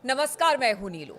नमस्कार, मैं हूं नीलू।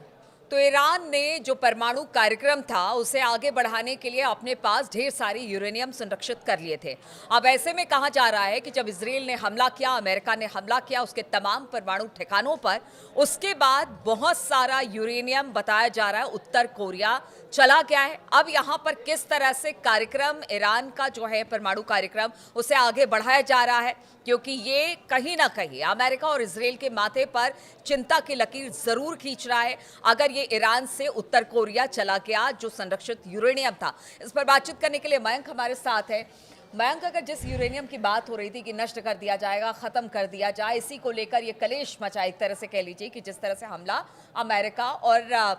तो ईरान ने जो परमाणु कार्यक्रम था उसे आगे बढ़ाने के लिए अपने पास ढेर सारी यूरेनियम संरक्षित कर लिए थे। अब ऐसे में कहा जा रहा है कि जब इजराइल ने हमला किया, अमेरिका ने हमला किया उसके तमाम परमाणु ठिकानों पर, उसके बाद बहुत सारा यूरेनियम बताया जा रहा है उत्तर कोरिया चला गया है। अब यहाँ पर किस तरह से कार्यक्रम ईरान का जो है परमाणु कार्यक्रम उसे आगे बढ़ाया जा रहा है, क्योंकि ये कहीं ना कहीं अमेरिका और इजराइल के माथे पर चिंता की लकीर जरूर खींच रहा है। अगर ये ईरान से उत्तर कोरिया चला गया जो संरक्षित यूरेनियम था। इस पर बातचीत करने के लिए मयंक हमारे साथ है। मयंक, अगर जिस यूरेनियम की बात हो रही थी कि नष्ट कर दिया जाएगा, खत्म कर दिया जाए, इसी को लेकर ये कलेश मचा, एक तरह से कह लीजिए कि जिस तरह से हमला अमेरिका और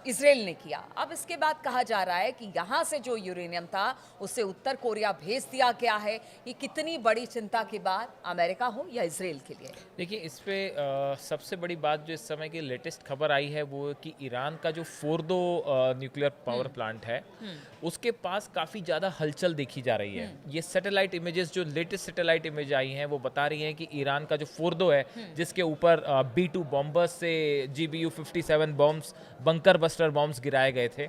इजराइल ने किया, अब इसके बाद कहा जा रहा है कि यहाँ से जो यूरेनियम था उसे उत्तर कोरिया भेज दिया गया है। ये कितनी बड़ी चिंता की बात अमेरिका हो या इजराइल के लिए? देखिए, इस पे सबसे बड़ी बात जो इस समय की लेटेस्ट खबर आई है वो कि ईरान का जो फोर्दो न्यूक्लियर पावर प्लांट है उसके पास काफ़ी ज़्यादा हलचल देखी जा रही है। ये सैटेलाइट इमेजेस, जो लेटेस्ट सैटेलाइट इमेज आई हैं, वो बता रही हैं कि ईरान का जो फोर्दो है जिसके ऊपर B-2 बॉम्बर्स से GBU-57 bombs, bunker buster bombs गिराए गए थे,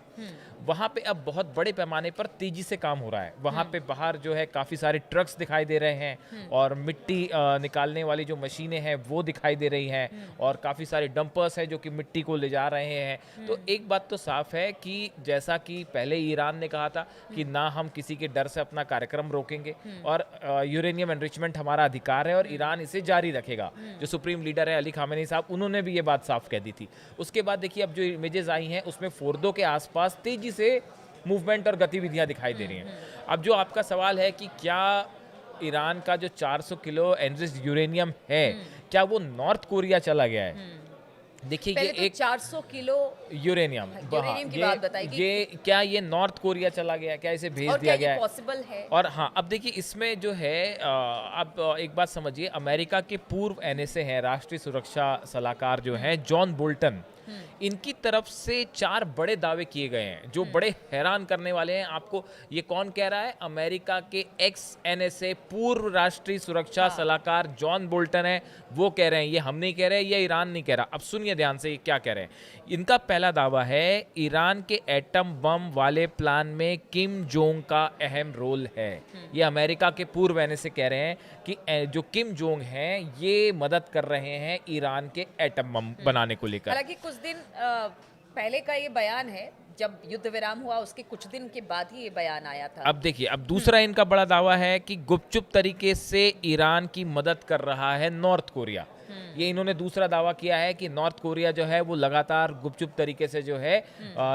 वहाँ पे अब बहुत बड़े पैमाने पर तेजी से काम हो रहा है। वहाँ पे बाहर जो है काफ़ी सारे ट्रक्स दिखाई दे रहे हैं और मिट्टी निकालने वाली जो मशीनें हैं वो दिखाई दे रही हैं और काफ़ी सारे डंपर्स हैं जो कि मिट्टी को ले जा रहे हैं। तो एक बात तो साफ है कि जैसा कि पहले ईरान ने कहा था कि ना हम किसी के डर से अपना कार्यक्रम रोकेंगे और यूरेनियम एनरिचमेंट हमारा अधिकार है और ईरान इसे जारी रखेगा। जो सुप्रीम लीडर है अली खामेनी साहब, उन्होंने भी ये बात साफ कह दी थी। उसके बाद देखिए, अब जो इमेजेस आई हैं उसमें फोर्दो के आसपास तेजी से मूवमेंट और गतिविधियां दिखाई दे रही हैं। अब जो आपका सवाल है कि क्या ईरान का जो 400 किलो एनरिच्ड यूरेनियम है क्या वो नॉर्थ कोरिया चला गया है? देखिए, ये तो एक 400 किलो यूरेनियम की बात बताई कि ये क्या ये नॉर्थ कोरिया चला गया, क्या इसे भेज और दिया क्या गया ये है? पॉसिबल है? और हाँ, अब देखिए इसमें जो है आप एक बात समझिए, अमेरिका के पूर्व NSA हैं, राष्ट्रीय सुरक्षा सलाहकार जो हैं जॉन बोल्टन, इनकी तरफ से 4 बड़े दावे किए गए हैं जो बड़े हैरान करने वाले हैं आपको। ये कौन कह रहा है? अमेरिका के एक्स NSA पूर्व राष्ट्रीय सुरक्षा सलाहकार जॉन बोल्टन है, वो कह रहे हैं। ये हम नहीं कह रहे, ये ईरान नहीं कह रहा। अब सुनिए ध्यान से ये क्या कह रहे हैं। इनका पहला दावा है ईरान के एटम बम वाले प्लान में किम जोंग का अहम रोल है। ये अमेरिका के पूर्व NSA कह रहे हैं कि जो किम जोंग हैं ये मदद कर रहे हैं ईरान के एटम बम बनाने को लेकर। हालांकि कुछ दिन पहले का ये बयान है, जब युद्ध विराम हुआ उसके कुछ दिन के बाद ही ये बयान आया था। अब देखिए, अब दूसरा इनका बड़ा दावा है कि गुपचुप तरीके से ईरान की मदद कर रहा है नॉर्थ कोरिया। ये इन्होंने दूसरा दावा किया है कि नॉर्थ कोरिया जो है वो लगातार गुपचुप तरीके से जो है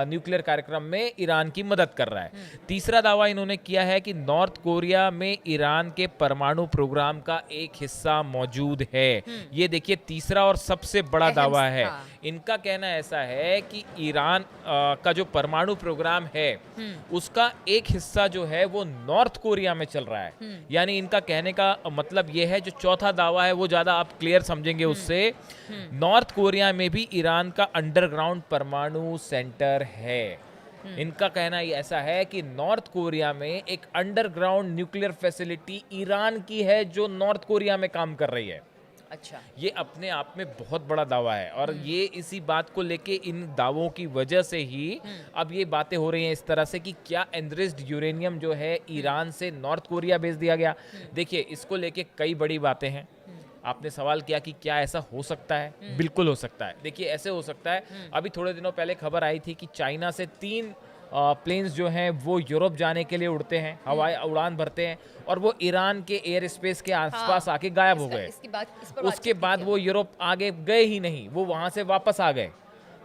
न्यूक्लियर कार्यक्रम में ईरान की मदद कर रहा है। तीसरा दावा इन्होंने किया है कि नॉर्थ कोरिया में ईरान के परमाणु प्रोग्राम का एक हिस्सा मौजूद है। ये देखिए तीसरा और सबसे बड़ा दावा है। इनका कहना ऐसा है कि ईरान का जो परमाणु प्रोग्राम है उसका एक हिस्सा जो है वो नॉर्थ कोरिया में चल रहा है। यानी इनका कहने का मतलब ये है, जो चौथा दावा है वो ज्यादा आप क्लियर समझेंगे उससे, नॉर्थ कोरिया में भी ईरान का अंडरग्राउंड परमाणु सेंटर है। इनका कहना ये ऐसा है कि नॉर्थ कोरिया में एक अंडरग्राउंड न्यूक्लियर फैसिलिटी ईरान की है जो नॉर्थ कोरिया में काम कर रही है। अच्छा, ये अपने आप में बहुत बड़ा दावा है और ये इसी बात को लेके, इन दावों की वजह से ही अब ये बातें हो रही हैं इस तरह से कि क्या एनरिच्ड यूरेनियम जो है ईरान से नॉर्थ कोरिया भेज दिया गया। देखिए, इसको लेके कई बड़ी बातें हैं। आपने सवाल किया कि क्या ऐसा हो सकता है? बिल्कुल हो सकता है। देखिए, ऐसे हो सकता है, अभी थोड़े दिनों पहले खबर आई थी कि चाइना से 3 प्लेन्स जो हैं वो यूरोप जाने के लिए उड़ते हैं, हवाई उड़ान भरते हैं और वो ईरान के एयर स्पेस के आसपास आके गायब हो गए। उसके बाद वो यूरोप आगे गए ही नहीं, वो वहाँ से वापस आ गए।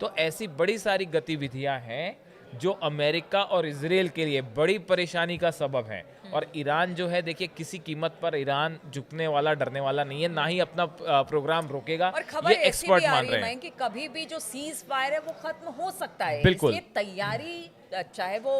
तो ऐसी बड़ी सारी गतिविधियाँ हैं जो अमेरिका और इजराइल के लिए बड़ी परेशानी का सबब है। और ईरान जो है, देखिए, किसी कीमत पर ईरान झुकने वाला, डरने वाला नहीं है, ना ही अपना प्रोग्राम रोकेगा। और खबर ये ऐसी एक्सपर्ट भी आ मान रही रहे है हैं। कि कभी भी जो सीज फायर है वो खत्म हो सकता है। बिल्कुल। इसलिए तैयारी, चाहे वो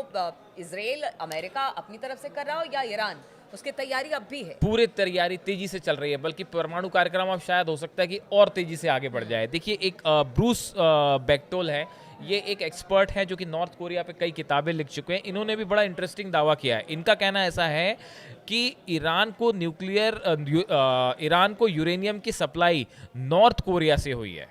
इजराइल, अमेरिका अपनी तरफ से कर रहा हो या ईरान, उसकी तैयारी अब भी है। पूरी तैयारी तेजी से चल रही है, बल्कि परमाणु कार्यक्रम अब शायद हो सकता है कि और तेजी से आगे बढ़ जाए। देखिए, एक ब्रूस बेक्टोल है, ये एक एक्सपर्ट है जो कि नॉर्थ कोरिया पे कई किताबें लिख चुके हैं। इन्होंने भी बड़ा इंटरेस्टिंग दावा किया है। इनका कहना ऐसा है कि ईरान को यूरेनियम की सप्लाई नॉर्थ कोरिया से हुई है।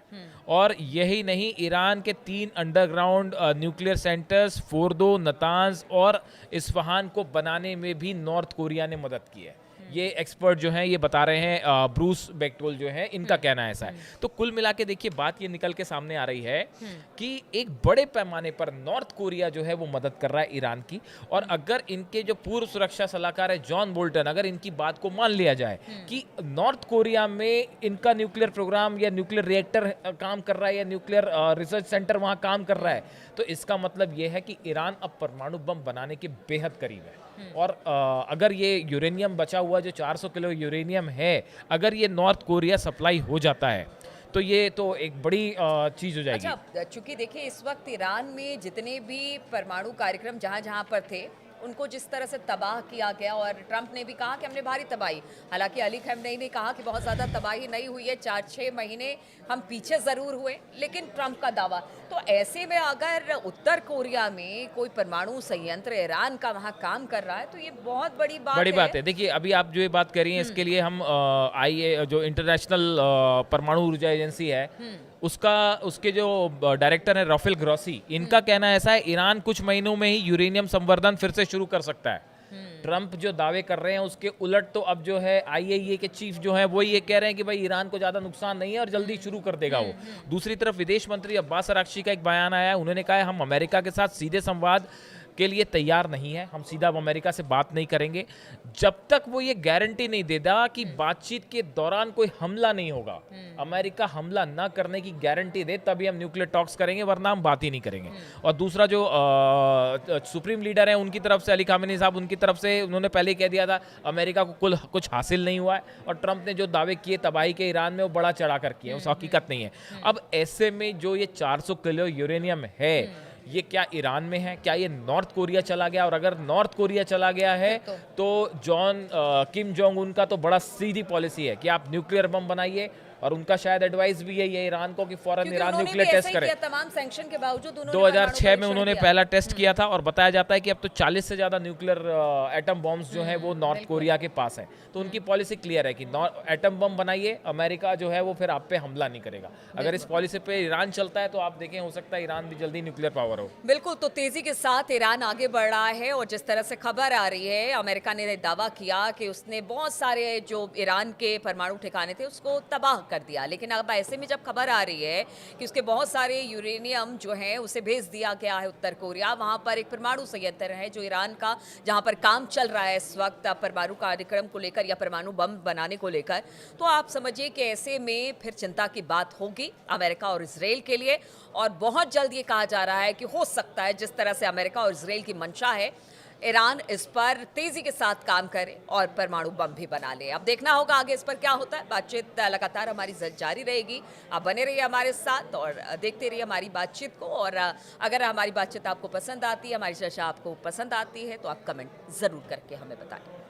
और यही नहीं, ईरान के 3 underground nuclear centres Fordow, Natanz और इस्फहान को बनाने में भी नॉर्थ कोरिया ने मदद की है। ये एक्सपर्ट जो हैं ये बता रहे हैं, ब्रूस बेक्टोल जो है, इनका कहना ऐसा है। तो कुल मिला के देखिए बात ये निकल के सामने आ रही है कि एक बड़े पैमाने पर नॉर्थ कोरिया जो है वो मदद कर रहा है ईरान की। और अगर इनके जो पूर्व सुरक्षा सलाहकार है जॉन बोल्टन, अगर इनकी बात को मान लिया जाए कि नॉर्थ कोरिया में इनका न्यूक्लियर प्रोग्राम या न्यूक्लियर रिएक्टर काम कर रहा है या न्यूक्लियर रिसर्च सेंटर वहाँ काम कर रहा है, तो इसका मतलब ये है कि ईरान अब परमाणु बम बनाने के बेहद करीब है। और अगर ये यूरेनियम बचा हुआ जो 400 किलो यूरेनियम है, अगर ये नॉर्थ कोरिया सप्लाई हो जाता है तो ये तो एक बड़ी चीज़ हो जाएगी। अच्छा, चूंकि देखिए इस वक्त ईरान में जितने भी परमाणु कार्यक्रम जहां जहां पर थे उनको जिस तरह से तबाह किया गया, और ट्रंप ने भी कहा कि हमने भारी तबाही, हालांकि अली खamenei ने कहा कि बहुत ज़्यादा तबाही नहीं हुई है, 4-6 महीने हम पीछे ज़रूर हुए, लेकिन ट्रंप का दावा। तो ऐसे में अगर उत्तर कोरिया में कोई परमाणु संयंत्र ईरान का वहाँ काम कर रहा है तो ये बहुत बड़ी बात है। देखिए अभी आप जो ये बात कर रही हैं इसके लिए हम IA जो इंटरनेशनल परमाणु ऊर्जा एजेंसी है उसके जो डायरेक्टर है राफेल ग्रॉसी, इनका कहना ऐसा है ईरान कुछ महीनों में ही यूरेनियम संवर्धन फिर से शुरू कर सकता है। ट्रंप जो दावे कर रहे हैं उसके उलट तो अब जो है IAEA के चीफ जो है वो ये कह रहे हैं कि भाई ईरान को ज़्यादा नुकसान नहीं है और जल्दी शुरू कर देगा वो। दूसरी तरफ विदेश मंत्री अब्बास अराक्ची का एक बयान आया है, उन्होंने कहा है हम अमेरिका के साथ सीधे संवाद के लिए तैयार नहीं है, हम सीधा अमेरिका से बात नहीं करेंगे जब तक वो ये गारंटी नहीं देता कि बातचीत के दौरान कोई हमला नहीं होगा। अमेरिका हमला ना करने की गारंटी दे तभी हम न्यूक्लियर टॉक्स करेंगे, वरना हम बात ही नहीं करेंगे। और दूसरा जो सुप्रीम लीडर है उनकी तरफ से, अली खामेनी साहब, उनकी तरफ से उन्होंने पहले ही कह दिया था अमेरिका को कुछ हासिल नहीं हुआ है, और ट्रंप ने जो दावे किए तबाही के ईरान में वो बड़ा चढ़ा कर किए, उस हकीकत नहीं है। अब ऐसे में जो ये 400 किलो यूरेनियम है ये क्या ईरान में है, क्या ये नॉर्थ कोरिया चला गया? और अगर नॉर्थ कोरिया चला गया है तो किम जोंग उन का तो बड़ा सीधी पॉलिसी है कि आप न्यूक्लियर बम बनाइए, और उनका शायद एडवाइस भी यही है ईरान को कि फौरन ईरान न्यूक्लियर टेस्ट करे। तमाम सैंक्शन के बावजूद 2006 में उन्होंने पहला टेस्ट किया था, और बताया जाता है कि अब तो 40 से ज्यादा न्यूक्लियर एटम बॉम्ब्स जो हैं वो नॉर्थ कोरिया के पास हैं। तो उनकी पॉलिसी क्लियर है कि एटम बम बनाइए, अमेरिका जो है वो फिर आप पे हमला नहीं करेगा। अगर इस पॉलिसी पे ईरान चलता है तो आप देखें हो सकता है ईरान भी जल्दी न्यूक्लियर पावर हो। बिल्कुल, तो तेजी के साथ ईरान आगे बढ़ रहा है, और जिस तरह से खबर आ रही है अमेरिका ने दावा किया कि उसने बहुत सारे जो ईरान के परमाणु ठिकाने थे उसको तबाह कर दिया। लेकिन अब ऐसे में जब खबर आ रही है कि उसके बहुत सारे यूरेनियम जो है उसे भेज दिया गया है उत्तर कोरिया, वहां पर एक परमाणु संयंत्र है जो ईरान का, जहां पर काम चल रहा है इस वक्त परमाणु कार्यक्रम को लेकर या परमाणु बम बनाने को लेकर, तो आप समझिए कि ऐसे में फिर चिंता की बात होगी अमेरिका और इजराइल के लिए। और बहुत जल्द ये कहा जा रहा है कि हो सकता है जिस तरह से अमेरिका और इजराइल की मंशा है, ईरान इस पर तेजी के साथ काम करे और परमाणु बम भी बना ले। अब देखना होगा आगे इस पर क्या होता है। बातचीत लगातार हमारी जारी रहेगी, आप बने रहिए हमारे साथ और देखते रहिए हमारी बातचीत को। और अगर हमारी बातचीत आपको पसंद आती है, हमारी चर्चा आपको पसंद आती है, तो आप कमेंट ज़रूर करके हमें बताएं।